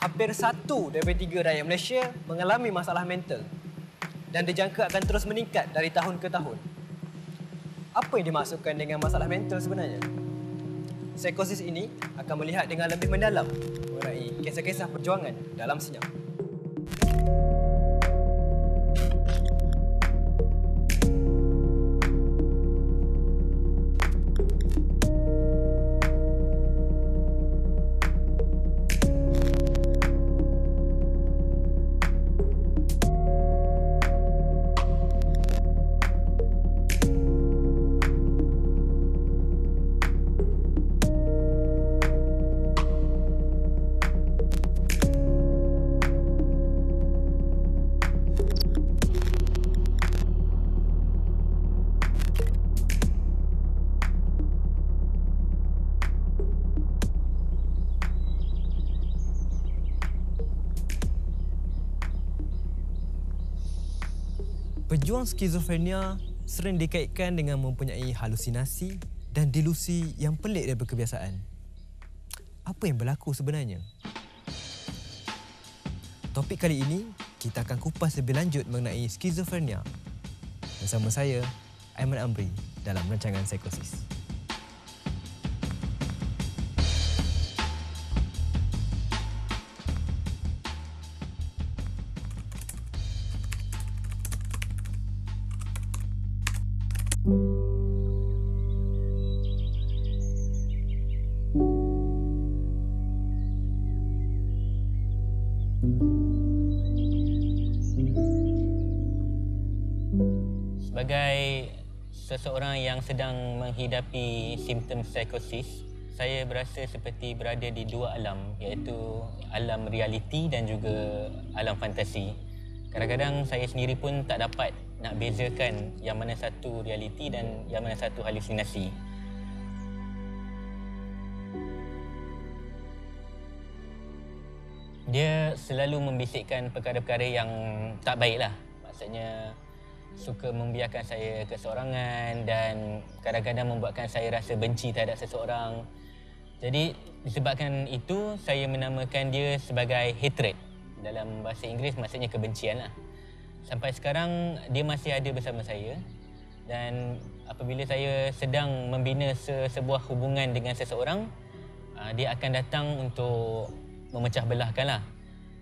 hampir 1 daripada 3 rakyat Malaysia mengalami masalah mental dan dijangka akan terus meningkat dari tahun ke tahun. Apa yang dimaksudkan dengan masalah mental sebenarnya? Psikosis ini akan melihat dengan lebih mendalam mengenai kisah-kisah perjuangan dalam senyap. Pejuang skizofrenia sering dikaitkan dengan mempunyai halusinasi dan delusi yang pelik daripada kebiasaan. Apa yang berlaku sebenarnya? Topik kali ini, kita akan kupas lebih lanjut mengenai skizofrenia. Bersama saya, Aiman Amri dalam rancangan Psikosis. Sebagai seseorang yang sedang menghidapi simptom psikosis, saya berasa seperti berada di dua alam, iaitu alam realiti dan juga alam fantasi. Kadang-kadang saya sendiri pun tak dapat nak bezakan yang mana satu realiti dan yang mana satu halusinasi. Dia selalu membisikkan perkara-perkara yang tak baiklah. Maksudnya suka membiarkan saya keseorangan dan kadang-kadang membuatkan saya rasa benci terhadap seseorang. Jadi disebabkan itu saya menamakan dia sebagai hatred. Dalam bahasa Inggeris maksudnya kebencian lah. Sampai sekarang dia masih ada bersama saya dan apabila saya sedang membina sebuah hubungan dengan seseorang, dia akan datang untuk memecah belahkan lah.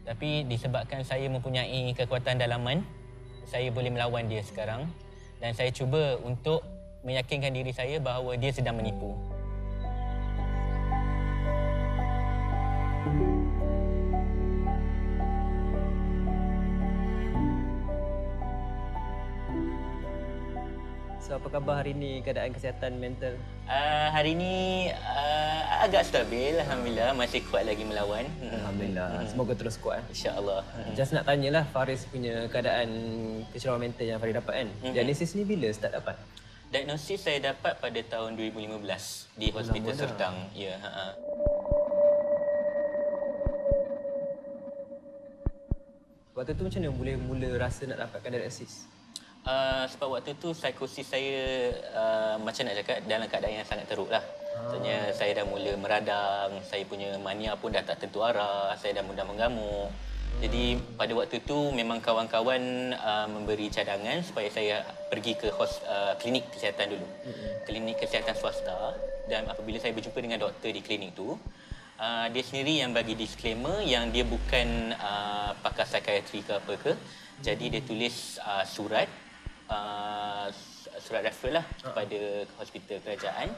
Tapi disebabkan saya mempunyai kekuatan dalaman, saya boleh melawan dia sekarang dan saya cuba untuk meyakinkan diri saya bahawa dia sedang menipu. So, apa khabar hari ini keadaan kesihatan mental? Hari ini agak stabil, Alhamdulillah. Masih kuat lagi melawan. Alhamdulillah. Semoga terus kuat. InsyaAllah. Just nak tanyalah Faris punya keadaan kecerahan mental yang Faris dapat kan? Diagnosis ni bila start dapat? Diagnosis saya dapat pada tahun 2015 di Hospital Sertang. Ya, Waktu tu macam mana boleh mula rasa nak dapatkan diagnosis? Sebab waktu tu psikosis saya macam nak cakap dalam keadaan yang sangat teruk lah. Maksudnya saya dah mula meradang, saya punya mania pun dah tak tentu arah, saya dah mudah mengamuk. Jadi pada waktu tu memang kawan-kawan memberi cadangan supaya saya pergi ke klinik kesihatan dulu. Klinik kesihatan swasta, dan apabila saya berjumpa dengan doktor di klinik tu, dia sendiri yang bagi disclaimer yang dia bukan pakar psikiatri ke apa ke. Jadi dia tulis surat referral lah kepada hospital kerajaan.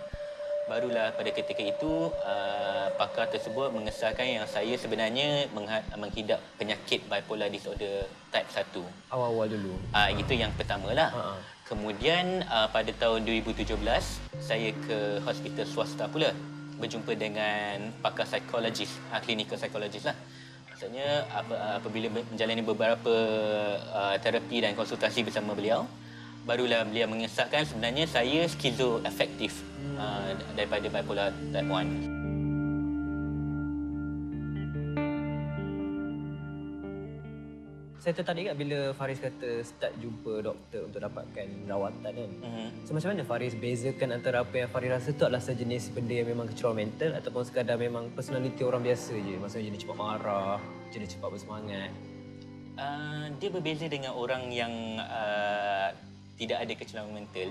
Barulah pada ketika itu pakar tersebut mengesahkan yang saya sebenarnya menghidap penyakit bipolar disorder type 1. Awal-awal dulu. Itu yang pertamalah. Kemudian pada tahun 2017 saya ke hospital swasta pula berjumpa dengan pakar psikologis, clinical psychologist lah. Maksudnya apabila menjalani beberapa terapi dan konsultasi bersama beliau, barulah beliau mengesahkan sebenarnya saya skizoafektif daripada bipolar type 1. Saya tertarik kat bila Faris kata start jumpa doktor untuk dapatkan rawatan kan. So macam mana Faris bezakan antara apa yang Faris rasa tu adalah sejenis benda yang memang kecerobohan mental ataupun sekadar memang personality orang biasa je. Maksudnya jenis cepat marah, jenis cepat bersemangat. Dia berbeza dengan orang yang tidak ada kecelakaan mental.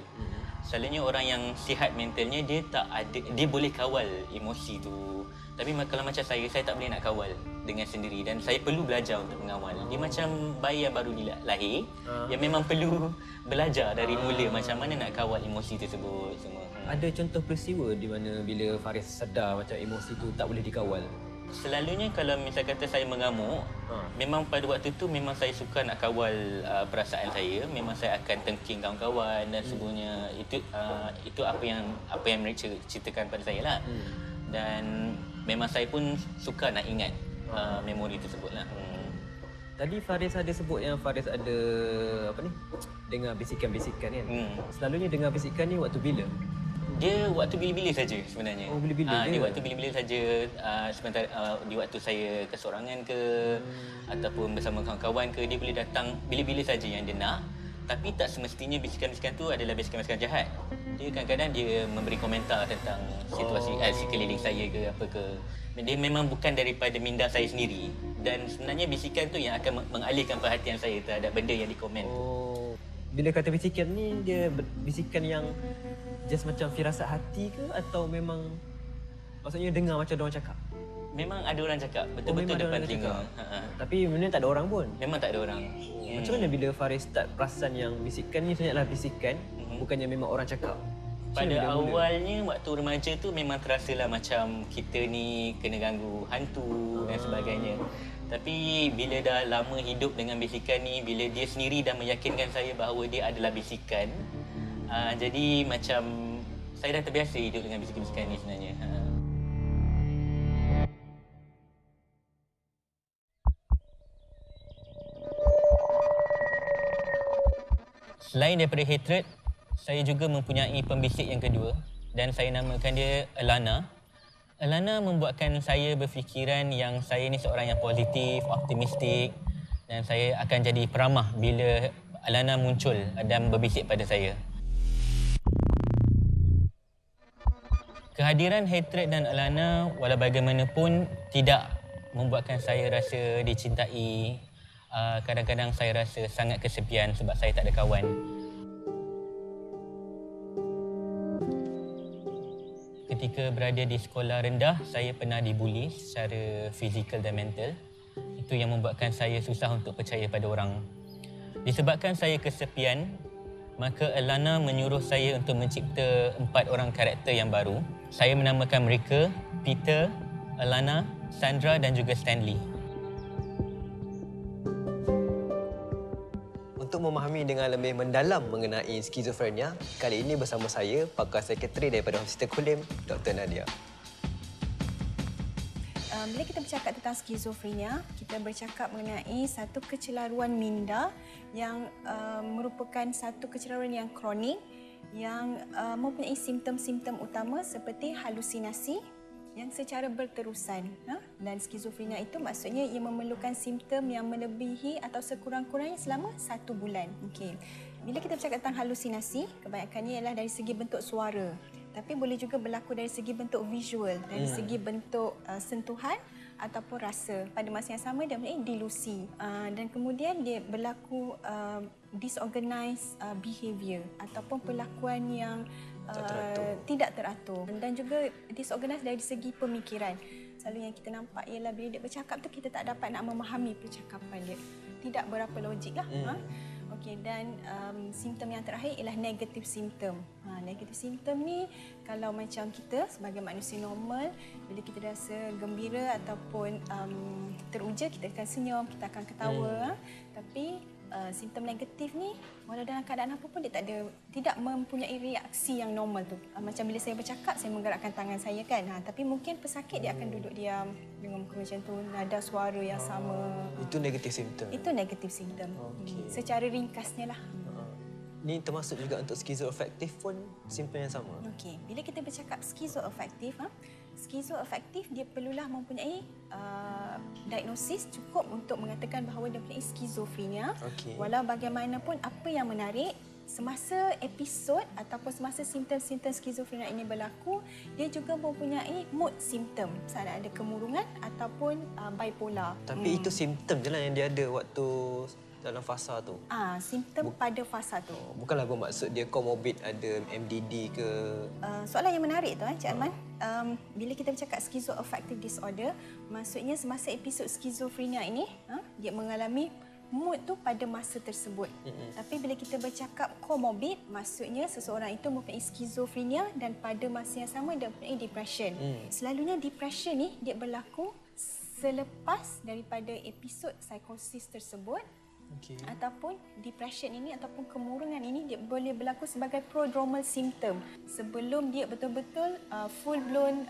Selalunya orang yang sihat mentalnya dia tak ada, dia boleh kawal emosi tu. Tapi kalau macam saya tak boleh nak kawal dengan sendiri dan saya perlu belajar untuk mengawal. Dia macam bayi yang baru lahir yang memang perlu belajar dari mula macam mana nak kawal emosi tersebut semua. Ada contoh peristiwa di mana bila Faris sedar macam emosi tu tak boleh dikawal? Selalunya kalau misal kata saya mengamuk, memang pada waktu tu memang saya suka nak kawal perasaan saya. Memang saya akan tengking kawan-kawan dan semuanya. Itu apa yang mereka ceritakan pada saya lah. Dan memang saya pun suka nak ingat memori tersebut lah. Tadi Faris ada sebut yang Faris ada dengar bisikan-bisikan kan? Selalunya dengar bisikan ni waktu bila? Dia waktu bila-bila saja sebenarnya. Oh, bila-bila dia waktu bila-bila saja, sementara di waktu saya kesorangan ke ataupun bersama kawan-kawan ke, dia boleh datang bila-bila saja yang dia nak. Tapi tak semestinya bisikan-bisikan tu adalah bisikan-bisikan jahat. Dia kadang-kadang dia memberi komentar tentang situasi sekeliling saya ke apa ke. Dia memang bukan daripada minda saya sendiri. Dan sebenarnya bisikan tu yang akan mengalihkan perhatian saya terhadap benda yang dikomen tu. Bila kata bisikan ni, dia bisikan yang just macam firasat hati ke atau memang maksudnya dengar macam orang cakap? Memang ada orang cakap, betul-betul depan telinga. Tapi sebenarnya tak ada orang pun? Memang tak ada orang. Macam mana bila Faris start perasan yang bisikan ni sebenarnya adalah bisikan, bukannya memang orang cakap? Pada awalnya, waktu remaja tu memang terasalah macam kita ni kena ganggu hantu dan sebagainya. Tapi bila dah lama hidup dengan bisikan ni, bila dia sendiri dah meyakinkan saya bahawa dia adalah bisikan, jadi macam saya dah terbiasa hidup dengan bisikan-bisikan ni sebenarnya. Selain daripada hatred, saya juga mempunyai pembisik yang kedua dan saya namakan dia Alana. Alana membuatkan saya berfikiran yang saya ni seorang yang positif, optimistik dan saya akan jadi peramah bila Alana muncul dan berbisik pada saya. Kehadiran hatred dan Alana walau bagaimanapun tidak membuatkan saya rasa dicintai. Kadang-kadang saya rasa sangat kesepian sebab saya tak ada kawan. Ketika berada di sekolah rendah, saya pernah dibuli secara fizikal dan mental. Itu yang membuatkan saya susah untuk percaya pada orang. Disebabkan saya kesepian, maka Alana menyuruh saya untuk mencipta 4 orang karakter yang baru. Saya menamakan mereka Peter, Alana, Sandra dan juga Stanley. Untuk memahami dengan lebih mendalam mengenai skizofrenia, kali ini bersama saya, pakar psikiatri daripada Hospital Kulim, Dr. Nadia. Bila kita bercakap tentang skizofrenia, kita bercakap mengenai satu kecelaruan minda yang merupakan satu kecelaruan yang kronik yang mempunyai simptom-simptom utama seperti halusinasi yang secara berterusan. Dan skizofrenia itu maksudnya ia memerlukan simptom yang melebihi atau sekurang-kurangnya selama 1 bulan. Okey. Bila kita bercakap tentang halusinasi, kebanyakannya ialah dari segi bentuk suara. Tapi boleh juga berlaku dari segi bentuk visual, dari segi bentuk sentuhan ataupun rasa. Pada masa yang sama dia mempunyai delusi. Dan kemudian dia berlaku disorganized behavior ataupun perlakuan yang tidak teratur dan juga disorganized dari segi pemikiran. Selalu yang kita nampak ialah bila dia bercakap tu kita tak dapat nak memahami percakapan dia. Tidak berapa logik lah. Okey, dan simptom yang terakhir ialah negative symptom. Negative symptom ni kalau macam kita sebagai manusia normal, bila kita rasa gembira ataupun teruja, kita akan senyum, kita akan ketawa. Tapi simptom negatif ni walau dalam keadaan apa pun dia tidak mempunyai reaksi yang normal tu. Macam bila saya bercakap, saya menggerakkan tangan saya kan. Tapi mungkin pesakit dia akan duduk diam dengan muka macam tu, nada suara yang sama. Itu negatif simptom. Itu negatif simptom. Secara ringkasnya lah. Ni termasuk juga untuk skizoafektif pun simptom yang sama. Okey, bila kita bercakap skizoafektif, Skizoafektif dia perlulah mempunyai diagnosis cukup untuk mengatakan bahawa dia mempunyai skizofrenia. Okey. Walau bagaimanapun, apa yang menarik, semasa episod ataupun semasa simptom-simptom skizofrenia ini berlaku, dia juga mempunyai mood simptom. Misalnya ada kemurungan ataupun bipolar. Tapi itu simptom je lah yang dia ada waktu dalam fasa tu. Simptom pada fasa tu. Bukanlah bermaksud dia comorbid ada MDD ke. Soalan yang menarik tu Cik Arman. Bila kita bercakap schizoaffective disorder, maksudnya semasa episod skizofrenia ini, dia mengalami mood tu pada masa tersebut. Tapi bila kita bercakap comorbid, maksudnya seseorang itu mempunyai skizofrenia dan pada masa yang sama dia mempunyai depression. Selalunya depression ni dia berlaku selepas daripada episod psikosis tersebut. Okey. Ataupun depression ini ataupun kemurungan ini dia boleh berlaku sebagai prodromal symptom sebelum dia betul-betul full blown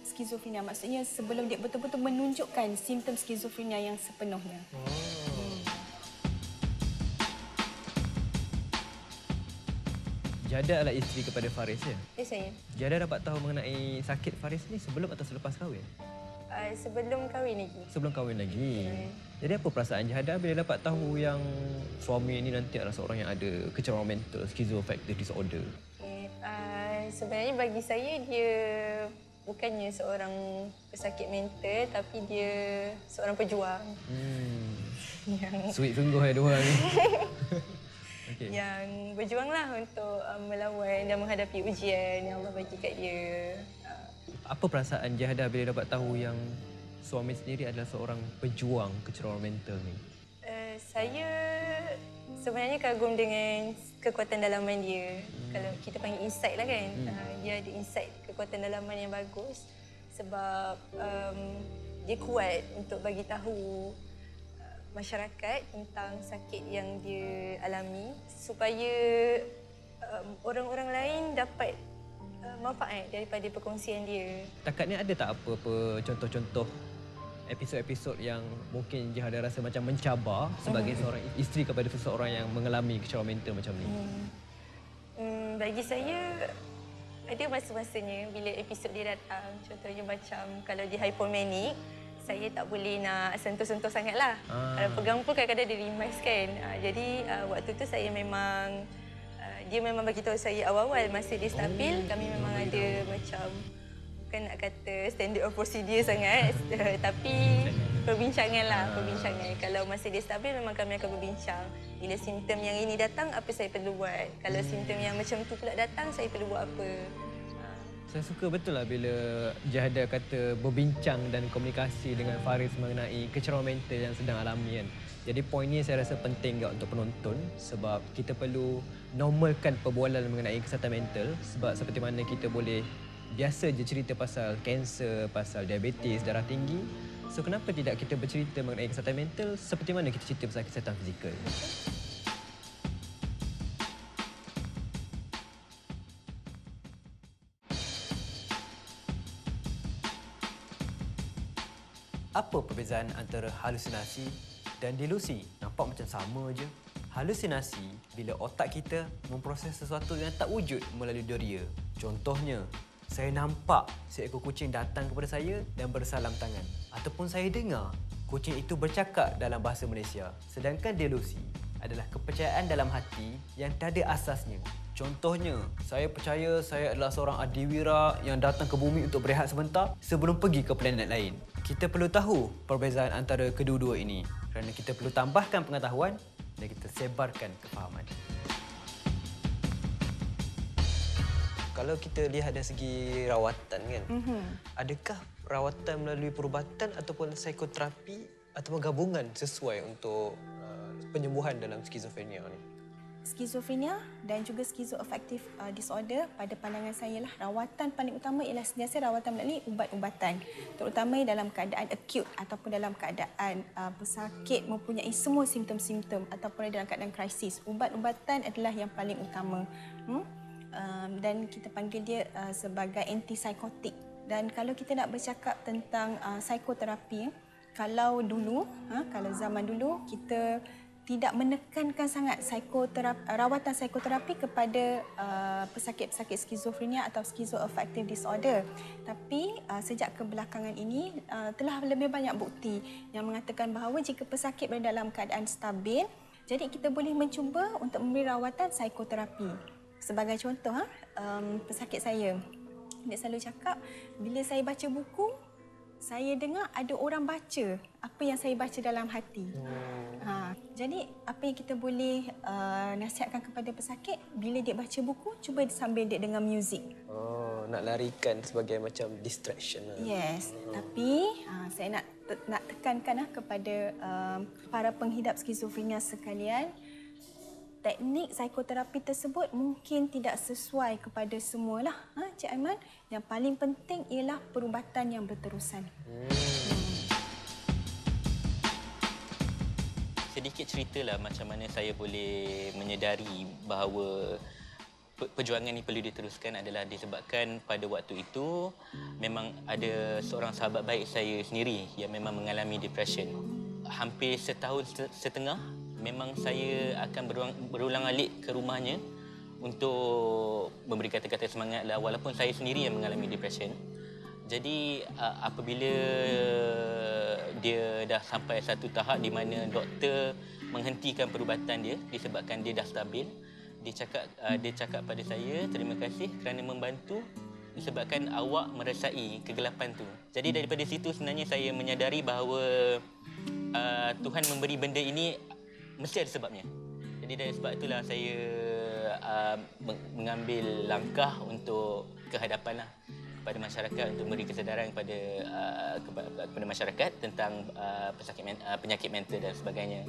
skizofrenia, maksudnya sebelum dia betul-betul menunjukkan simptom skizofrenia yang sepenuhnya. Jada adalah isteri kepada Faris ya? Ya, saya. Jada dapat tahu mengenai sakit Faris ni sebelum atau selepas kahwin? Sebelum kahwin lagi. Sebelum kahwin lagi. Jadi apa perasaan Jada bila dapat tahu yang suami ini nanti adalah seorang yang ada kecemaran mental, schizoaffective disorder? Sebenarnya bagi saya dia bukannya seorang pesakit mental tapi dia seorang pejuang. Sweet sungguh ya dua ni. Okay. Yang berjuanglah untuk melawan dan menghadapi ujian yang Allah bagi kat dia. Apa perasaan Jada bila dapat tahu yang suami sendiri adalah seorang pejuang kecemaran mental ni? Saya sebenarnya kagum dengan kekuatan dalaman dia. Kalau kita panggil insight lah kan. Dia ada insight, kekuatan dalaman yang bagus. Sebab dia kuat untuk bagi tahu masyarakat tentang sakit yang dia alami supaya orang-orang lain dapat manfaat daripada perkongsian dia. Takat ni ada tak apa-apa contoh-contoh episod-episod yang mungkin Jada rasa macam mencabar sebagai seorang isteri kepada seseorang yang mengalami kecemaran mental macam ni? Bagi saya, ada masa-masanya bila episod dia datang. Contohnya macam kalau dia hypomanic, saya tak boleh nak sentuh-sentuh sangatlah. Kalau pegang pun kadang-kadang dia rimas kan. Jadi waktu tu saya memang, dia memang bagi tahu saya awal-awal masa dia stabil, kami memang ada macam, bukan nak kata standard of procedure sangat, tapi perbincangan lah, perbincangan. Kalau masa dia stabil memang kami akan berbincang. Bila simptom yang ini datang, apa saya perlu buat? Kalau simptom yang macam tu pula datang, saya perlu buat apa? Saya suka betul lah bila Jada kata berbincang dan komunikasi dengan Faris mengenai kecemaran mental yang sedang alami kan. Jadi poin ni saya rasa penting juga untuk penonton sebab kita perlu normalkan perbualan mengenai kesihatan mental sebab seperti mana kita boleh biasa je cerita pasal kanser, pasal diabetes, darah tinggi. So kenapa tidak kita bercerita mengenai kesihatan mental seperti mana kita cerita pasal kesihatan fizikal? Apa perbezaan antara halusinasi dan delusi? Nampak macam sama je. Halusinasi bila otak kita memproses sesuatu yang tak wujud melalui deria. Contohnya, saya nampak seekor kucing datang kepada saya dan bersalam tangan. Ataupun saya dengar kucing itu bercakap dalam bahasa Malaysia. Sedangkan delusi adalah kepercayaan dalam hati yang tak ada asasnya. Contohnya, saya percaya saya adalah seorang adiwira yang datang ke bumi untuk berehat sebentar sebelum pergi ke planet lain. Kita perlu tahu perbezaan antara kedua-dua ini kerana kita perlu tambahkan pengetahuan dan kita sebarkan kefahaman. Kalau kita lihat dari segi rawatan kan, adakah rawatan melalui perubatan ataupun psikoterapi ataupun gabungan sesuai untuk penyembuhan dalam skizofrenia ni? Skizofrenia dan juga schizoaffective disorder, pada pandangan saya lah, rawatan paling utama ialah sentiasa rawatan melalui ubat-ubatan, terutama dalam keadaan akut ataupun dalam keadaan pesakit mempunyai semua simptom-simptom ataupun dalam keadaan krisis. Ubat-ubatan adalah yang paling utama. Dan kita panggil dia sebagai antipsikotik. Dan kalau kita nak bercakap tentang psikoterapi, kalau dulu, kalau zaman dulu kita tidak menekankan sangat rawatan psikoterapi kepada pesakit-pesakit skizofrenia atau schizoaffective disorder. Tapi sejak kebelakangan ini telah lebih banyak bukti yang mengatakan bahawa jika pesakit berada dalam keadaan stabil, jadi kita boleh mencuba untuk memberi rawatan psikoterapi. Sebagai contoh, pesakit saya, dia selalu cakap, bila saya baca buku, saya dengar ada orang baca apa yang saya baca dalam hati. Jadi apa yang kita boleh nasihatkan kepada pesakit, bila dia baca buku, cuba sambil dia dengar muzik. Nak larikan sebagai macam distraction. Yes, tapi saya nak tekankan kepada para penghidap skizofrenia sekalian, teknik psikoterapi tersebut mungkin tidak sesuai kepada semualah, Cik Aiman. Yang paling penting ialah perubatan yang berterusan. Sedikit ceritalah macam mana saya boleh menyedari bahawa perjuangan ini perlu diteruskan adalah disebabkan pada waktu itu memang ada seorang sahabat baik saya sendiri yang memang mengalami depression. Hampir setahun setengah memang saya akan berulang-alik ke rumahnya untuk memberi kata-kata semangat lah, walaupun saya sendiri yang mengalami depression. Jadi apabila dia dah sampai satu tahap di mana doktor menghentikan perubatan dia disebabkan dia dah stabil, dia cakap pada saya, terima kasih kerana membantu disebabkan awak merasai kegelapan tu. Jadi daripada situ sebenarnya saya menyadari bahawa Tuhan memberi benda ini mesti ada sebabnya. Jadi dari sebab itulah saya mengambil langkah untuk kehadapan kepada masyarakat, untuk memberi kesedaran kepada masyarakat tentang penyakit mental dan sebagainya.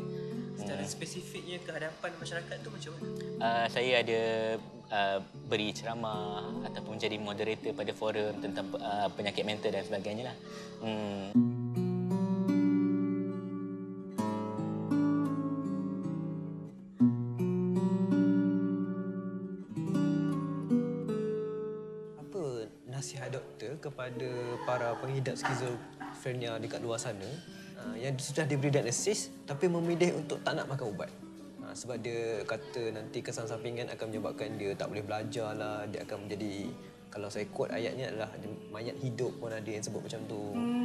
Secara spesifiknya kehadapan masyarakat tu macam mana? Saya ada beri ceramah ataupun jadi moderator pada forum tentang penyakit mental dan sebagainya lah. Nasihat doktor kepada para pengidap skizofrenia dekat luar sana yang sudah diberi diagnosis tapi memilih untuk tak nak makan ubat. Sebab dia kata nanti kesan sampingan akan menyebabkan dia tak boleh belajar lah, dia akan menjadi, kalau saya quote ayatnya adalah mayat hidup pun ada yang sebut macam tu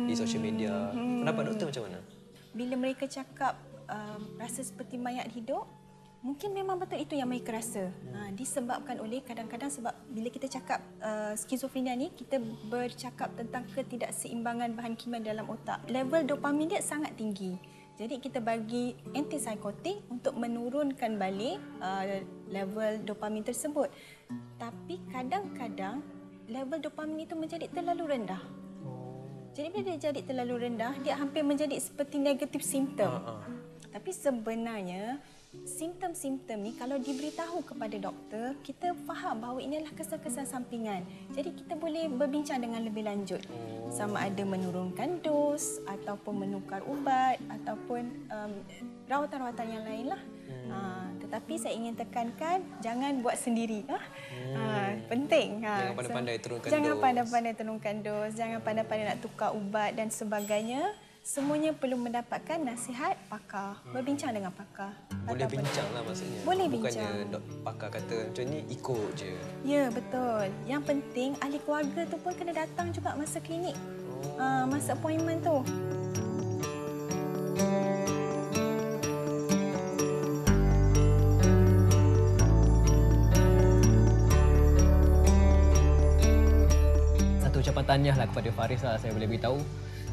di social media. Pendapat doktor macam mana? Bila mereka cakap rasa seperti mayat hidup, mungkin memang betul itu yang mereka rasa. Disebabkan oleh kadang-kadang sebab bila kita cakap skizofrenia ni, kita bercakap tentang ketidakseimbangan bahan kimia dalam otak. Level dopamin dia sangat tinggi. Jadi kita bagi antipsikotik untuk menurunkan balik level dopamin tersebut. Tapi kadang-kadang level dopamin itu menjadi terlalu rendah. Jadi bila dia jadi terlalu rendah, dia hampir menjadi seperti negatif simptom. Tapi sebenarnya simptom-simptom ni kalau diberitahu kepada doktor, kita faham bahawa ini adalah kesan-kesan sampingan. Jadi kita boleh berbincang dengan lebih lanjut. Sama ada menurunkan dos ataupun menukar ubat ataupun rawatan-rawatan yang lain lah. Tetapi saya ingin tekankan, jangan buat sendiri. Penting. Jangan pandai-pandai turunkan dos. Jangan pandai-pandai turunkan dos. Jangan pandai-pandai nak tukar ubat dan sebagainya. Semuanya perlu mendapatkan nasihat pakar. Berbincang dengan pakar. Boleh bincang lah maksudnya. Boleh bincang. Bukannya pakar kata macam ni, ikut je. Ya, betul. Yang penting ahli keluarga tu pun kena datang juga masa klinik. Masa appointment tu. Satu ucapan tahniah lah kepada Faris lah, saya boleh beritahu.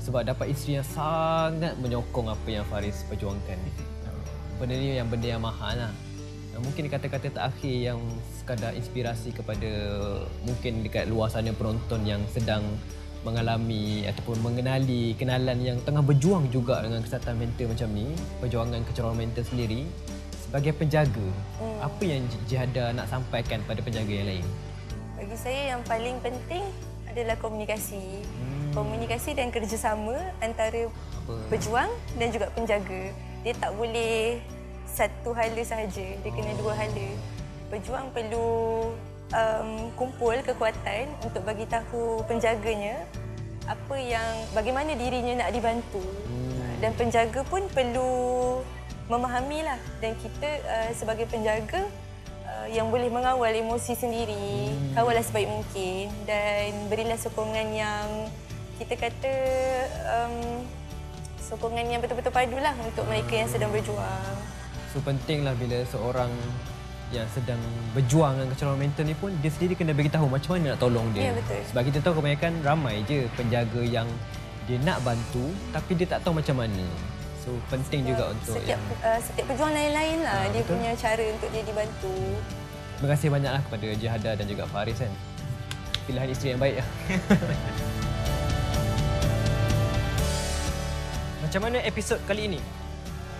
Sebab dapat isteri yang sangat menyokong apa yang Faris perjuangkan. Benda ni benda yang mahal lah. Mungkin kata-kata terakhir yang sekadar inspirasi kepada mungkin dekat luar sana penonton yang sedang mengalami ataupun mengenali kenalan yang tengah berjuang juga dengan kesihatan mental macam ni, perjuangan kecerobohan mental sendiri. Sebagai penjaga, apa yang Jihada nak sampaikan pada penjaga yang lain? Bagi saya yang paling penting adalah komunikasi. Komunikasi dan kerjasama antara pejuang dan juga penjaga. Dia tak boleh satu hala sahaja, dia kena dua hala. Pejuang perlu kumpul kekuatan untuk bagi tahu penjaganya bagaimana dirinya nak dibantu. Dan penjaga pun perlu memahamilah, dan kita sebagai penjaga yang boleh mengawal emosi sendiri, kawallah sebaik mungkin dan berilah sokongan yang kita kata sokongan yang betul-betul padulah untuk mereka yang sedang berjuang. So pentinglah bila seorang yang sedang berjuang dengan kecelakaan mental ni pun dia sendiri kena beritahu macam mana nak tolong dia. Ya, betul. Sebab kita tahu kebanyakan ramai je penjaga yang dia nak bantu tapi dia tak tahu macam mana. So penting juga untuk setiap pejuang lain-lain lah dia betul. punya cara untuk dia dibantu. Terima kasih banyaklah kepada Jihada dan juga Faris kan. Pilihan isteri yang baik lah. Macam mana episod kali ini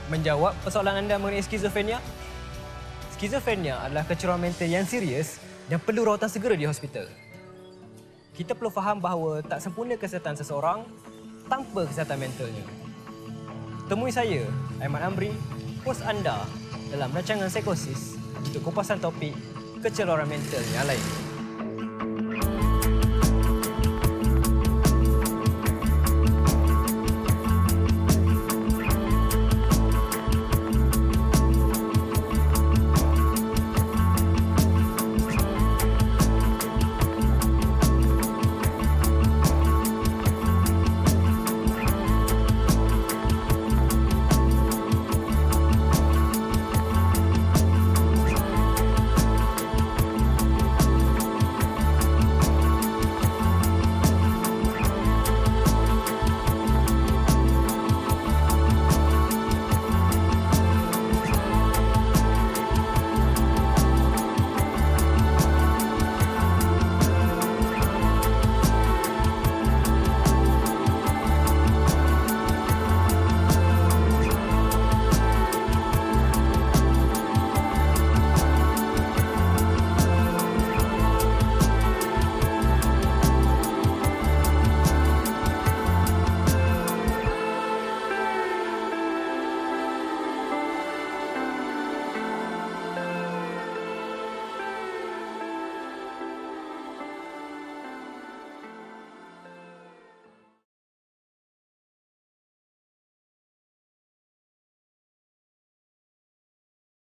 menjawab persoalan anda mengenai skizofrenia? Skizofrenia adalah kecerobohan mental yang serius dan perlu rawatan segera di hospital. Kita perlu faham bahawa tak sempurna kesihatan seseorang tanpa kesihatan mentalnya. Temui saya, Aiman Amri, hos anda dalam rancangan Psikosis untuk kupasan topik kecelaruan mental yang lain.